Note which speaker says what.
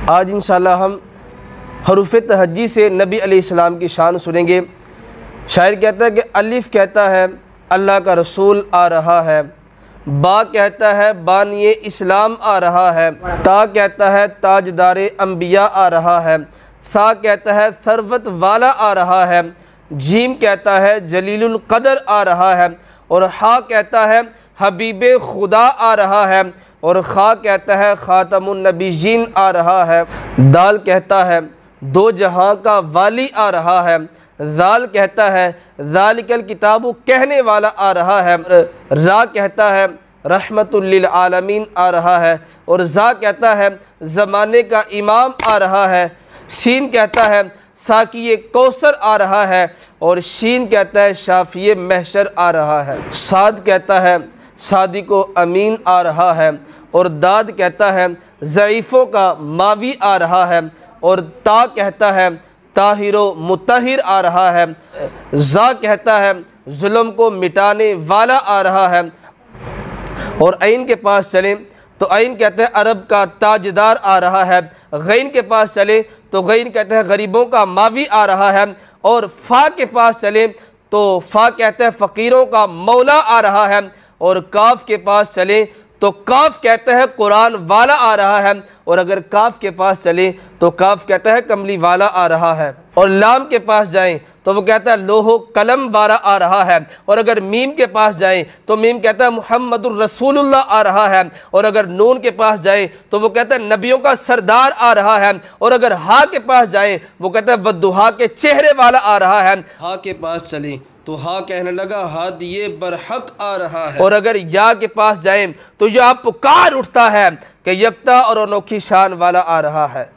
Speaker 1: आज इंशाअल्लाह हम हरूफ तहज्जी से नबी अलैहिस्सलाम की शान सुनेंगे। शायर कहता है कि अलिफ कहता है अल्लाह का रसूल आ रहा है, बा कहता है बानिए इस्लाम आ रहा है, ता कहता है ताजदारे अंबिया आ रहा है, सा कहता है सरवत वाला आ रहा है, जीम कहता है जलीलुल कदर आ रहा है, और हा कहता है हबीबे खुदा आ रहा है, और खा कहता है ख़ातमुन नबीयीन आ रहा है, दाल कहता है दो जहां का वाली आ रहा है, ज़ाल कहता है ज़ालिकल किताबु कहने वाला आ रहा है, रा कहता है रहमतुल लिल आलमीन आ रहा है, और ज़ा कहता है ज़माने का इमाम आ रहा है, सीन कहता है साकिये कौसर आ रहा है, और शीन कहता है शाफिये महशर आ रहा है, साद कहता है सादिको अमीन आ रहा है, और दाद कहता है ज़ईफ़ों का मावी आ रहा है, और ता कहता है ताहिरो मुतहिर आ रहा है, ज़ा कहता है जुल्म को मिटाने वाला आ रहा है, और ऐन के पास चलें तो ऐन कहते हैं अरब का ताजदार आ रहा है, गैन के पास चले तो गैन कहते हैं गरीबों का मावी आ रहा है, और फ़ा के पास चले तो फ़ा कहते हैं फ़कीरों का मौला आ रहा है, और काफ के पास चले तो काफ कहते हैं कुरान वाला आ रहा है, और अगर काफ के पास चले तो काफ कहता है कमली वाला आ रहा है, और लाम के पास जाएं तो वो कहता है लोहो कलम वाला आ रहा है, और अगर मीम के पास जाएं तो मीम कहता है मुहम्मदुर रसूलुल्लाह आ रहा है, और अगर नून के पास जाएं तो वो कहता है नबियों का सरदार आ रहा है, और अगर हा के पास जाएं वो कहता है वद्दुहा के चेहरे वाला आ रहा है, हा के पास चलें तो हा कहने लगा हादिये बरहक आ रहा है, और अगर या के पास जाएं तो या पुकार उठता है कि यकता और अनोखी शान वाला आ रहा है।